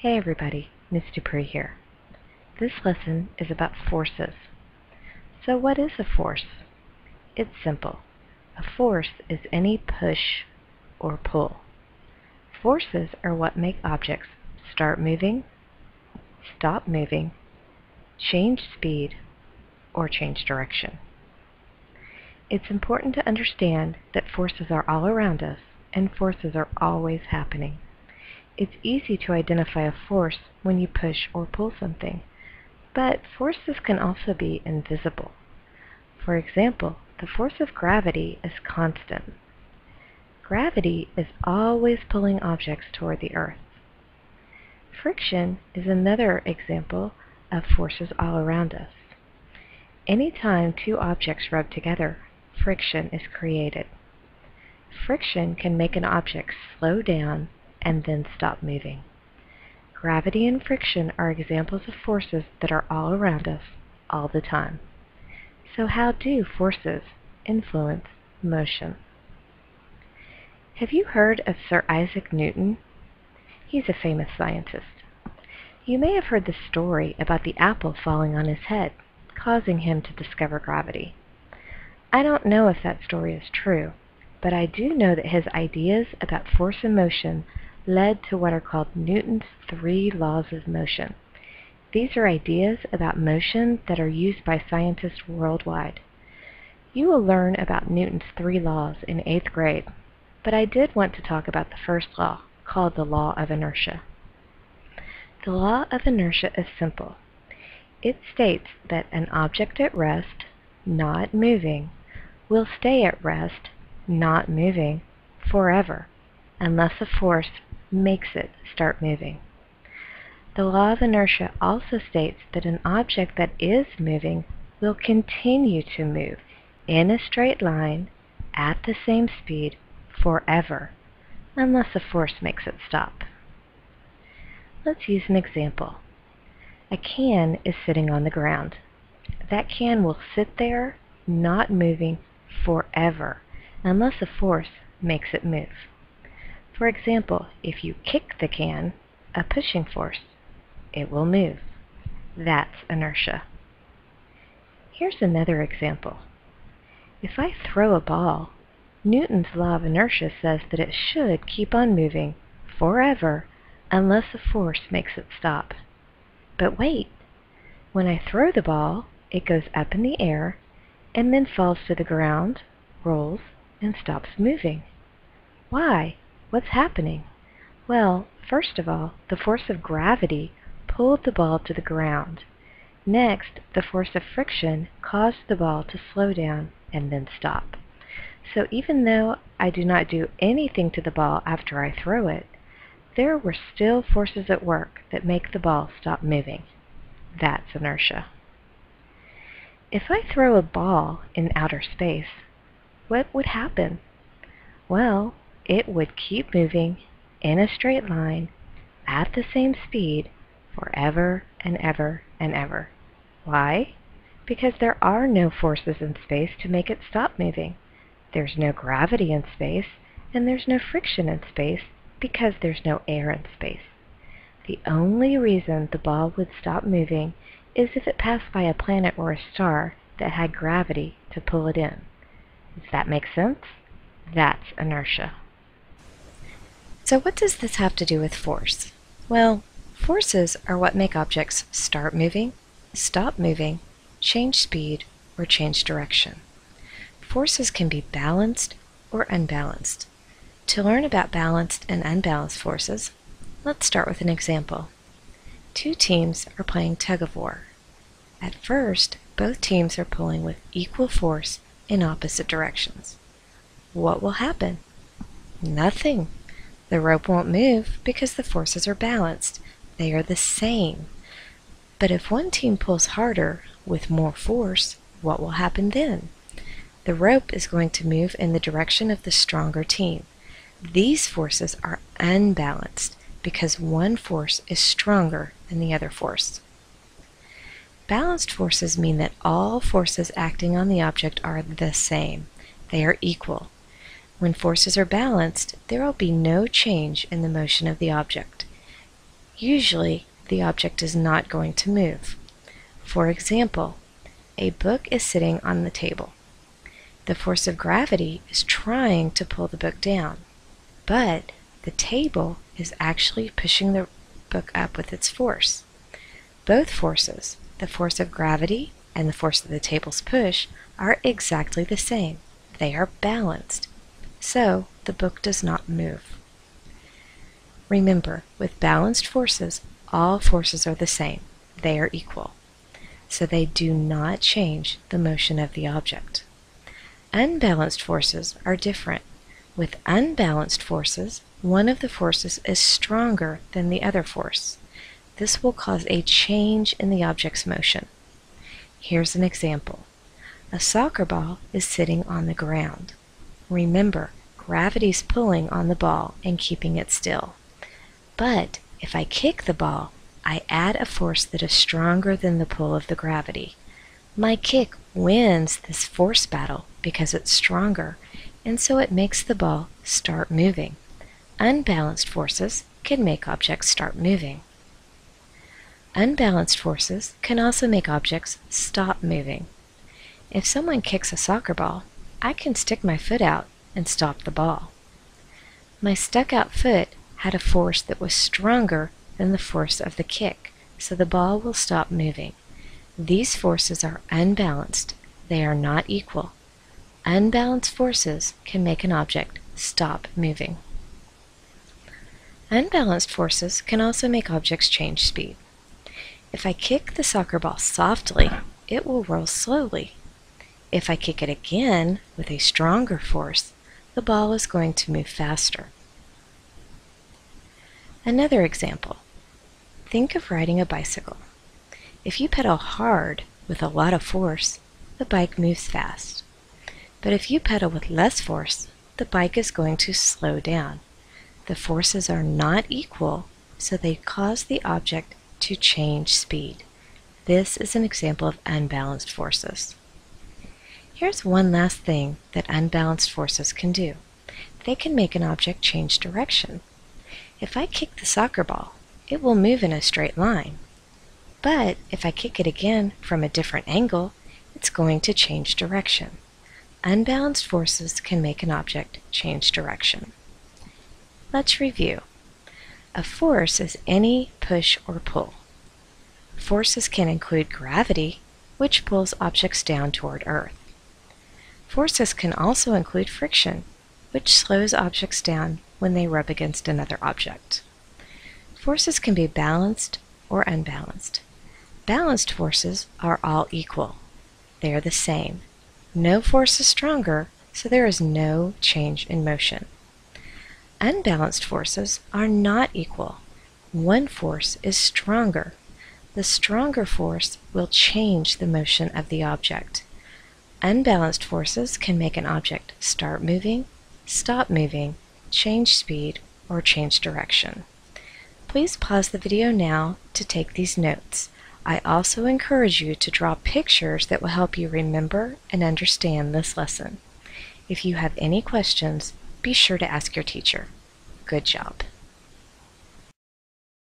Hey everybody, Miss Dupree here. This lesson is about forces. So what is a force? It's simple. A force is any push or pull. Forces are what make objects start moving, stop moving, change speed, or change direction. It's important to understand that forces are all around us and forces are always happening. It's easy to identify a force when you push or pull something, but forces can also be invisible. For example, the force of gravity is constant. Gravity is always pulling objects toward the Earth. Friction is another example of forces all around us. Anytime two objects rub together, friction is created. Friction can make an object slow down and then stop moving. Gravity and friction are examples of forces that are all around us all the time. So how do forces influence motion? Have you heard of Sir Isaac Newton? He's a famous scientist. You may have heard the story about the apple falling on his head, causing him to discover gravity. I don't know if that story is true, but I do know that his ideas about force and motion led to what are called Newton's 3 laws of motion. These are ideas about motion that are used by scientists worldwide. You will learn about Newton's 3 laws in 8th grade, but I did want to talk about the first law, called the law of inertia. The law of inertia is simple. It states that an object at rest, not moving, will stay at rest, not moving, forever, unless a force makes it start moving. The law of inertia also states that an object that is moving will continue to move in a straight line at the same speed forever, unless a force makes it stop. Let's use an example. A can is sitting on the ground. That can will sit there, not moving, forever, unless a force makes it move. For example, if you kick the can, a pushing force, it will move. That's inertia. Here's another example. If I throw a ball, Newton's law of inertia says that it should keep on moving forever unless a force makes it stop. But wait, when I throw the ball, it goes up in the air and then falls to the ground, rolls, and stops moving. Why? What's happening? Well, first of all, the force of gravity pulled the ball to the ground. Next, the force of friction caused the ball to slow down and then stop. So even though I do not do anything to the ball after I throw it, there were still forces at work that make the ball stop moving. That's inertia. If I throw a ball in outer space, what would happen? Well, it would keep moving in a straight line at the same speed forever and ever and ever. Why? Because there are no forces in space to make it stop moving. There's no gravity in space, and there's no friction in space because there's no air in space. The only reason the ball would stop moving is if it passed by a planet or a star that had gravity to pull it in. Does that make sense? That's inertia. So what does this have to do with force? Well, forces are what make objects start moving, stop moving, change speed, or change direction. Forces can be balanced or unbalanced. To learn about balanced and unbalanced forces, let's start with an example. Two teams are playing tug-of-war. At first, both teams are pulling with equal force in opposite directions. What will happen? Nothing. The rope won't move because the forces are balanced. They are the same. But if one team pulls harder with more force, what will happen then? The rope is going to move in the direction of the stronger team. These forces are unbalanced because one force is stronger than the other force. Balanced forces mean that all forces acting on the object are the same. They are equal. When forces are balanced, there will be no change in the motion of the object. usually the object is not going to move. For example, a book is sitting on the table. The force of gravity is trying to pull the book down, but the table is actually pushing the book up with its force. Both forces, the force of gravity and the force of the table's push, are exactly the same. They are balanced, so the book does not move. Remember, with balanced forces, all forces are the same. They are equal, so they do not change the motion of the object. Unbalanced forces are different. With unbalanced forces, one of the forces is stronger than the other force. This will cause a change in the object's motion. Here's an example. A soccer ball is sitting on the ground. Remember, gravity's pulling on the ball and keeping it still. But if I kick the ball, I add a force that is stronger than the pull of the gravity. My kick wins this force battle because it's stronger, and so it makes the ball start moving. Unbalanced forces can make objects start moving. Unbalanced forces can also make objects stop moving. If someone kicks a soccer ball, I can stick my foot out and stop the ball. My stuck-out foot had a force that was stronger than the force of the kick, so the ball will stop moving. These forces are unbalanced. They are not equal. Unbalanced forces can make an object stop moving. Unbalanced forces can also make objects change speed. If I kick the soccer ball softly, it will roll slowly. If I kick it again with a stronger force, the ball is going to move faster. Another example. Think of riding a bicycle. If you pedal hard with a lot of force, the bike moves fast. But if you pedal with less force, the bike is going to slow down. The forces are not equal, so they cause the object to change speed. This is an example of unbalanced forces. Here's one last thing that unbalanced forces can do. They can make an object change direction. If I kick the soccer ball, it will move in a straight line. But if I kick it again from a different angle, it's going to change direction. Unbalanced forces can make an object change direction. Let's review. A force is any push or pull. Forces can include gravity, which pulls objects down toward Earth. Forces can also include friction, which slows objects down when they rub against another object. Forces can be balanced or unbalanced. Balanced forces are all equal. They are the same. No force is stronger, so there is no change in motion. Unbalanced forces are not equal. One force is stronger. The stronger force will change the motion of the object. Unbalanced forces can make an object start moving, stop moving, change speed, or change direction. Please pause the video now to take these notes. I also encourage you to draw pictures that will help you remember and understand this lesson. If you have any questions, be sure to ask your teacher. Good job.